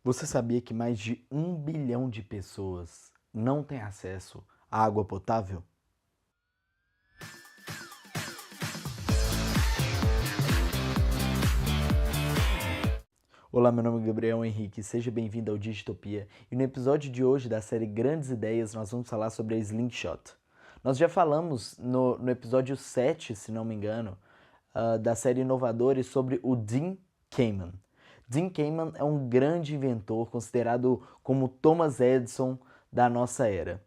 Você sabia que mais de 1 bilhão de pessoas não têm acesso à água potável? Olá, meu nome é Gabriel Henrique, seja bem-vindo ao Digitopia. E no episódio de hoje da série Grandes Ideias, nós vamos falar sobre a Slingshot. Nós já falamos no episódio 7, se não me engano, da série Inovadores sobre o Dean Kamen. Dean Kamen é um grande inventor, considerado como Thomas Edison da nossa era.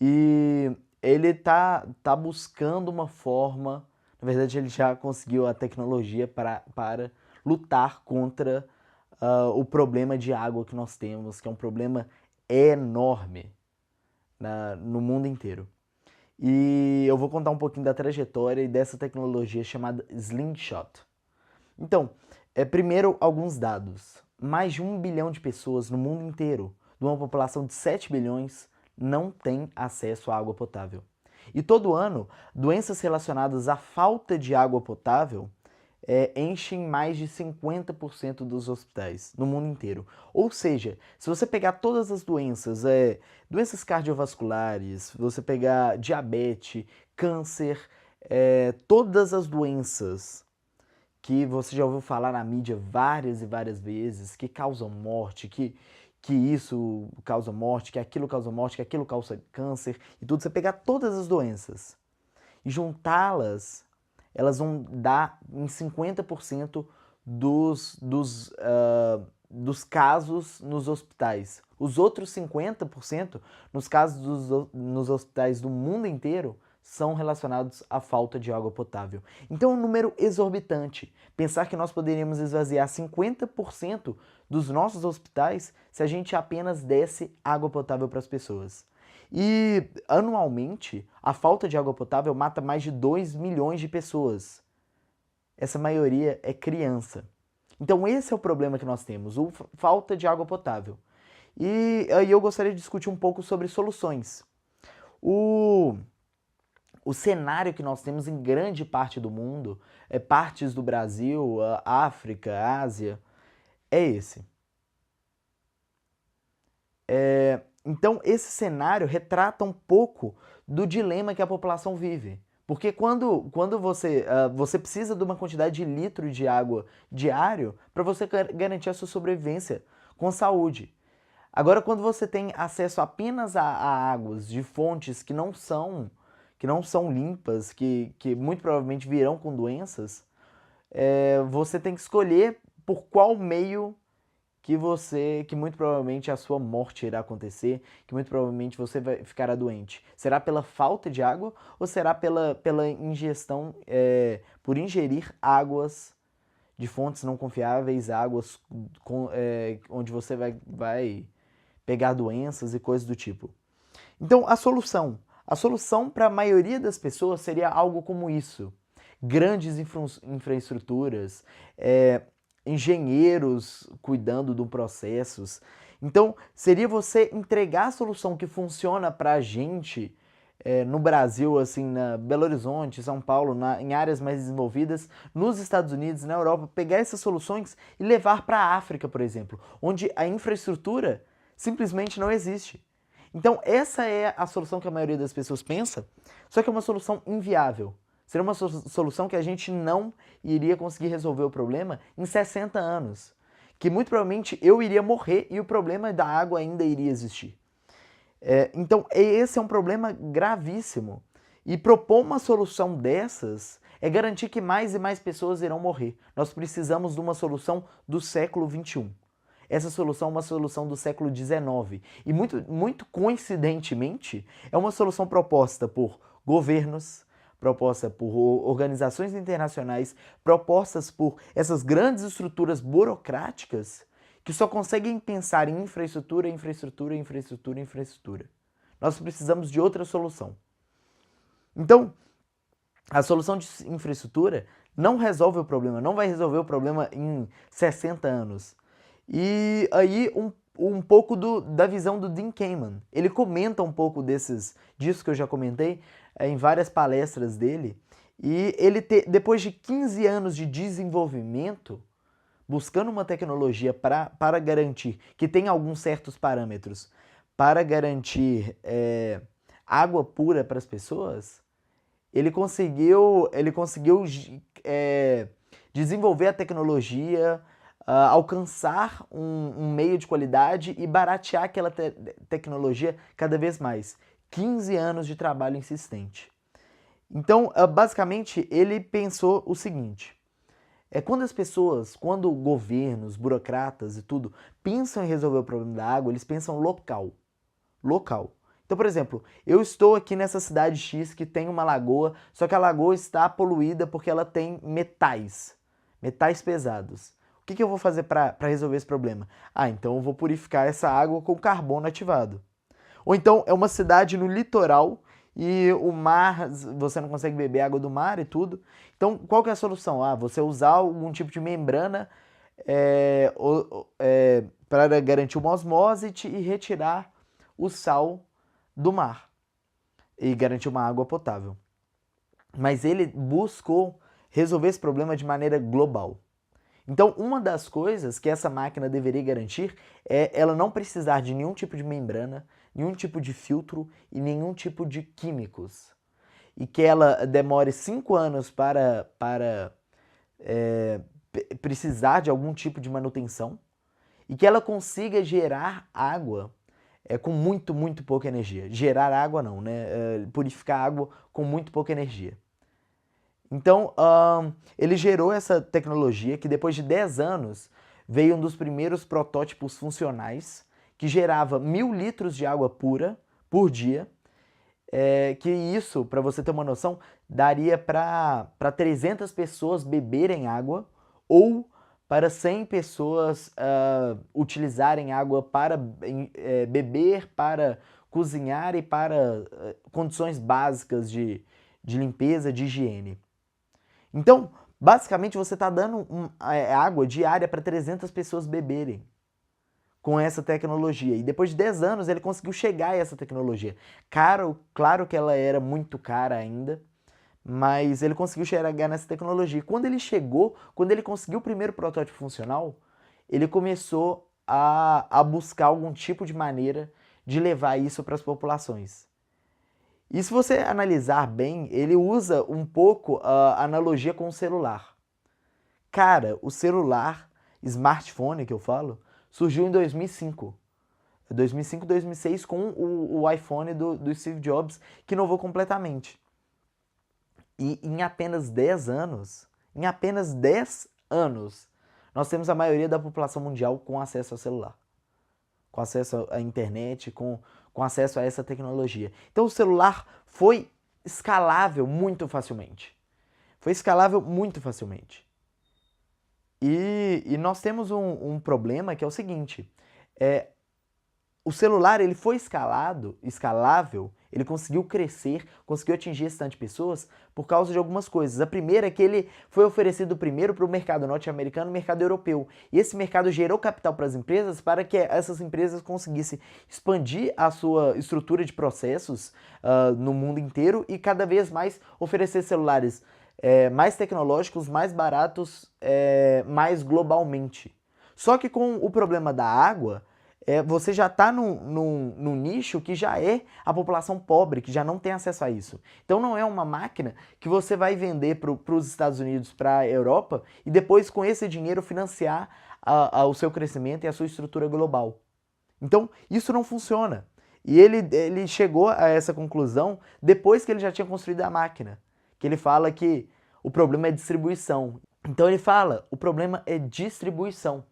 E ele tá buscando uma forma, na verdade ele já conseguiu a tecnologia para lutar contra o problema de água que nós temos, que é um problema enorme no mundo inteiro. E eu vou contar um pouquinho da trajetória e dessa tecnologia chamada Slingshot. Então, primeiro alguns dados. Mais de 1 bilhão de pessoas no mundo inteiro, de uma população de 7 bilhões, não tem acesso à água potável. E todo ano, doenças relacionadas à falta de água potável enchem mais de 50% dos hospitais no mundo inteiro. Ou seja, se você pegar todas as doenças, doenças cardiovasculares, você pegar diabetes, câncer, todas as doenças que você já ouviu falar na mídia várias e várias vezes, que causam morte, que isso causa morte, que aquilo causa morte, que aquilo causa câncer e tudo, você pegar todas as doenças e juntá-las, elas vão dar em 50% dos casos nos hospitais. Os outros 50%, nos casos nos hospitais do mundo inteiro, são relacionados à falta de água potável. Então é um número exorbitante. Pensar que nós poderíamos esvaziar 50% dos nossos hospitais se a gente apenas desse água potável para as pessoas. E anualmente, a falta de água potável mata mais de 2 milhões de pessoas. Essa maioria é criança. Então esse é o problema que nós temos, a falta de água potável. E aí eu gostaria de discutir um pouco sobre soluções. O, o cenário que nós temos em grande parte do mundo, partes do Brasil, África, Ásia, é esse. Então, esse cenário retrata um pouco do dilema que a população vive. Porque quando você precisa de uma quantidade de litro de água diário para você garantir a sua sobrevivência com saúde. Agora, quando você tem acesso apenas a águas de fontes que não são limpas, que muito provavelmente virão com doenças, você tem que escolher por qual meio que muito provavelmente a sua morte irá acontecer, que muito provavelmente você vai ficar doente. Será pela falta de água ou será pela ingestão, por ingerir águas de fontes não confiáveis, águas onde você vai pegar doenças e coisas do tipo. Então, a solução para a maioria das pessoas seria algo como isso. Grandes infraestruturas, engenheiros cuidando de processos. Então, seria você entregar a solução que funciona para a gente no Brasil, assim, na Belo Horizonte, São Paulo, em áreas mais desenvolvidas, nos Estados Unidos, na Europa, pegar essas soluções e levar para a África, por exemplo, onde a infraestrutura simplesmente não existe. Então, essa é a solução que a maioria das pessoas pensa, só que é uma solução inviável. Seria uma solução que a gente não iria conseguir resolver o problema em 60 anos. Que muito provavelmente eu iria morrer e o problema da água ainda iria existir. Então, esse é um problema gravíssimo. E propor uma solução dessas é garantir que mais e mais pessoas irão morrer. Nós precisamos de uma solução do século XXI. Essa solução é uma solução do século XIX. E muito coincidentemente, é uma solução proposta por governos, proposta por organizações internacionais, propostas por essas grandes estruturas burocráticas que só conseguem pensar em infraestrutura, infraestrutura, infraestrutura, infraestrutura. Nós precisamos de outra solução. Então, a solução de infraestrutura não resolve o problema, não vai resolver o problema em 60 anos. E aí um pouco da visão do Dean Kamen. Ele comenta um pouco disso que eu já comentei em várias palestras dele. E depois de 15 anos de desenvolvimento, buscando uma tecnologia para garantir que tem alguns certos parâmetros para garantir água pura para as pessoas, ele conseguiu desenvolver a tecnologia, alcançar um meio de qualidade e baratear aquela tecnologia cada vez mais. 15 anos de trabalho insistente. Então, basicamente, ele pensou o seguinte: quando governos, burocratas e tudo pensam em resolver o problema da água, eles pensam local. Local. Então, por exemplo, eu estou aqui nessa cidade X que tem uma lagoa, só que a lagoa está poluída porque ela tem metais pesados. O que eu vou fazer para resolver esse problema? Então eu vou purificar essa água com carbono ativado. Ou então é uma cidade no litoral e o mar, você não consegue beber água do mar e tudo. Então, qual que é a solução? Você usar algum tipo de membrana para garantir uma osmose e retirar o sal do mar e garantir uma água potável. Mas ele buscou resolver esse problema de maneira global. Então, uma das coisas que essa máquina deveria garantir é ela não precisar de nenhum tipo de membrana, nenhum tipo de filtro e nenhum tipo de químicos. E que ela demore 5 anos para precisar de algum tipo de manutenção. E que ela consiga gerar água com muito, muito pouca energia. Gerar água não, né? Purificar água com muito pouca energia. Então, ele gerou essa tecnologia que depois de 10 anos veio um dos primeiros protótipos funcionais que gerava 1.000 litros de água pura por dia, que isso, para você ter uma noção, daria para 300 pessoas beberem água ou para 100 pessoas utilizarem água para beber, para cozinhar e para condições básicas de limpeza, de higiene. Então, basicamente, você está dando água diária para 300 pessoas beberem com essa tecnologia. E depois de 10 anos, ele conseguiu chegar a essa tecnologia. Claro que ela era muito cara ainda, mas ele conseguiu chegar nessa tecnologia. E quando ele conseguiu o primeiro protótipo funcional, ele começou a buscar algum tipo de maneira de levar isso para as populações. E se você analisar bem, ele usa um pouco a analogia com o celular. Cara, o celular, smartphone que eu falo, surgiu em 2005. 2005, 2006 com o iPhone do Steve Jobs, que inovou completamente. E em apenas 10 anos, nós temos a maioria da população mundial com acesso ao celular, com acesso à internet, com acesso a essa tecnologia. Então o celular foi escalável muito facilmente. E nós temos um problema que é o seguinte, o celular ele foi escalável, ele conseguiu crescer, conseguiu atingir esse tanto de pessoas por causa de algumas coisas. A primeira é que ele foi oferecido primeiro para o mercado norte-americano e o mercado europeu. E esse mercado gerou capital para as empresas para que essas empresas conseguissem expandir a sua estrutura de processos no mundo inteiro e cada vez mais oferecer celulares mais tecnológicos, mais baratos, mais globalmente. Só que com o problema da água, você já está num nicho que já é a população pobre, que já não tem acesso a isso. Então não é uma máquina que você vai vender para os Estados Unidos, para a Europa, e depois com esse dinheiro financiar o seu crescimento e a sua estrutura global. Então isso não funciona. E ele chegou a essa conclusão depois que ele já tinha construído a máquina. Que ele fala que o problema é distribuição. Então ele fala, o problema é distribuição.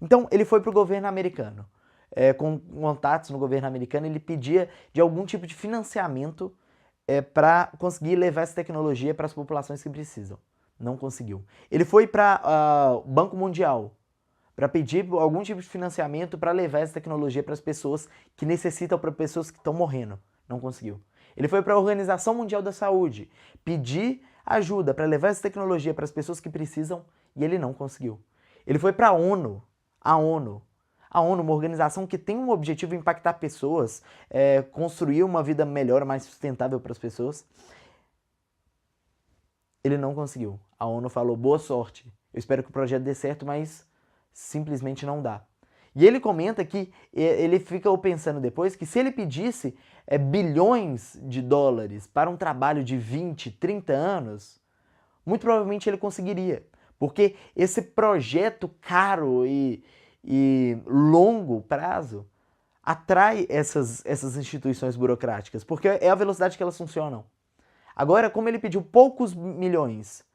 Então, ele foi para o governo americano. Com contatos no governo americano, ele pedia de algum tipo de financiamento para conseguir levar essa tecnologia para as populações que precisam. Não conseguiu. Ele foi para o Banco Mundial para pedir algum tipo de financiamento para levar essa tecnologia para as pessoas que necessitam, para pessoas que estão morrendo. Não conseguiu. Ele foi para a Organização Mundial da Saúde pedir ajuda para levar essa tecnologia para as pessoas que precisam e ele não conseguiu. Ele foi para a ONU, uma organização que tem um objetivo de impactar pessoas, construir uma vida melhor, mais sustentável para as pessoas. Ele não conseguiu. A ONU falou, boa sorte, Eu espero que o projeto dê certo, mas simplesmente não dá. E ele comenta que ele fica pensando depois que se ele pedisse bilhões de dólares para um trabalho de 20, 30 anos, muito provavelmente ele conseguiria. Porque esse projeto caro e longo prazo atrai essas instituições burocráticas, porque é a velocidade que elas funcionam. Agora, como ele pediu poucos milhões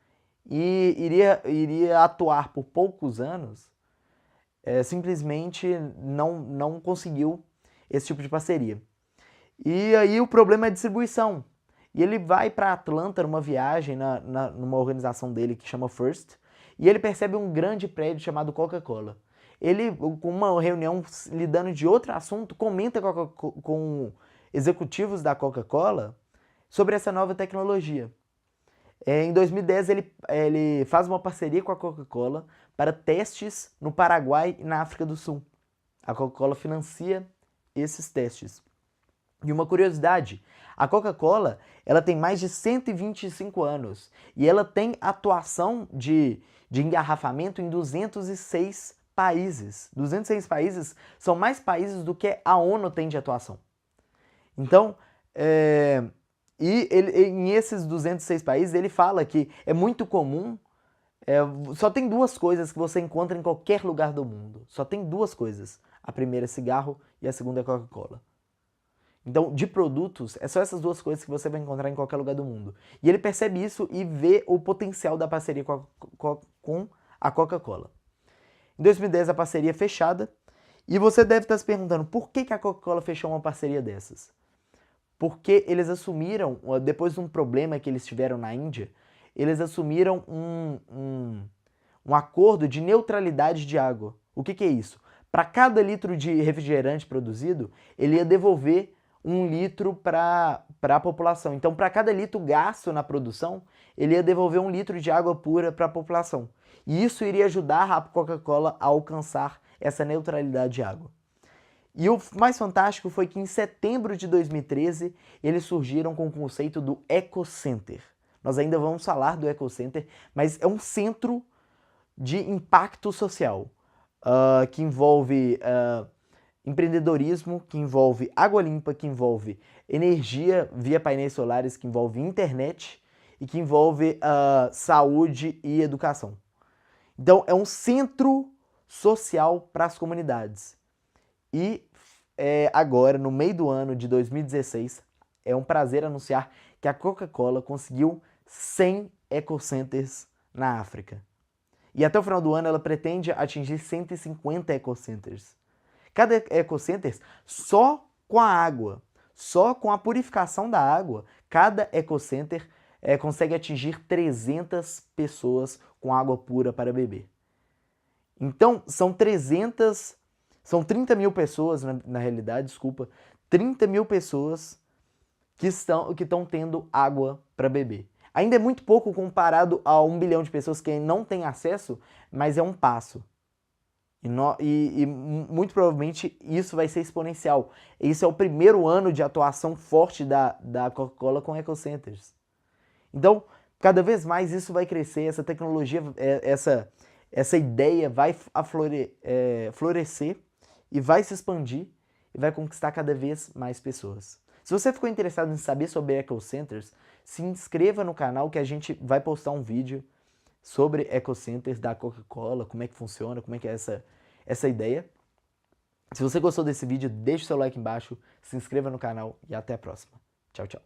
e iria atuar por poucos anos, simplesmente não conseguiu esse tipo de parceria. E aí o problema é a distribuição. E ele vai para Atlanta numa viagem, numa organização dele que chama First, e ele percebe um grande prédio chamado Coca-Cola. Ele, com uma reunião lidando de outro assunto, comenta com executivos da Coca-Cola sobre essa nova tecnologia. Em 2010, ele faz uma parceria com a Coca-Cola para testes no Paraguai e na África do Sul. A Coca-Cola financia esses testes. E uma curiosidade, a Coca-Cola ela tem mais de 125 anos e ela tem atuação de engarrafamento em 206 países. 206 países são mais países do que a ONU tem de atuação. Então, em esses 206 países, ele fala que é muito comum, só tem duas coisas que você encontra em qualquer lugar do mundo. Só tem duas coisas. A primeira é cigarro e a segunda é Coca-Cola. Então, de produtos, é só essas duas coisas que você vai encontrar em qualquer lugar do mundo. E ele percebe isso e vê o potencial da parceria com a Coca-Cola. Em 2010, a parceria é fechada. E você deve estar se perguntando, por que a Coca-Cola fechou uma parceria dessas? Porque eles assumiram, depois de um problema que eles tiveram na Índia, eles assumiram um acordo de neutralidade de água. O que é isso? Para cada litro de refrigerante produzido, ele ia devolver 1 litro para a população. Então, para cada litro gasto na produção, ele ia devolver 1 litro de água pura para a população. E isso iria ajudar a Coca-Cola a alcançar essa neutralidade de água. E o mais fantástico foi que em setembro de 2013, eles surgiram com o conceito do Ecocenter. Nós ainda vamos falar do Ecocenter, mas é um centro de impacto social, que envolve empreendedorismo, que envolve água limpa, que envolve energia via painéis solares, que envolve internet e que envolve saúde e educação. Então, é um centro social para as comunidades. E agora, no meio do ano de 2016, é um prazer anunciar que a Coca-Cola conseguiu 100 ecocenters na África. E até o final do ano ela pretende atingir 150 ecocenters. Cada ecocenter, só com a água, só com a purificação da água, cada ecocenter consegue atingir 300 pessoas com água pura para beber. Então, são 30 mil pessoas, na realidade, desculpa, 30 mil pessoas que estão tendo água para beber. Ainda é muito pouco comparado a 1 bilhão de pessoas que não têm acesso, mas é um passo. E muito provavelmente isso vai ser exponencial. Esse é o primeiro ano de atuação forte da Coca-Cola com ecocenters. Então, cada vez mais isso vai crescer, essa tecnologia, essa ideia vai florescer e vai se expandir e vai conquistar cada vez mais pessoas. Se você ficou interessado em saber sobre ecocenters, se inscreva no canal que a gente vai postar um vídeo sobre ecocenters da Coca-Cola, como é que funciona, como é que é essa ideia. Se você gostou desse vídeo, deixe o seu like embaixo, se inscreva no canal e até a próxima. Tchau, tchau.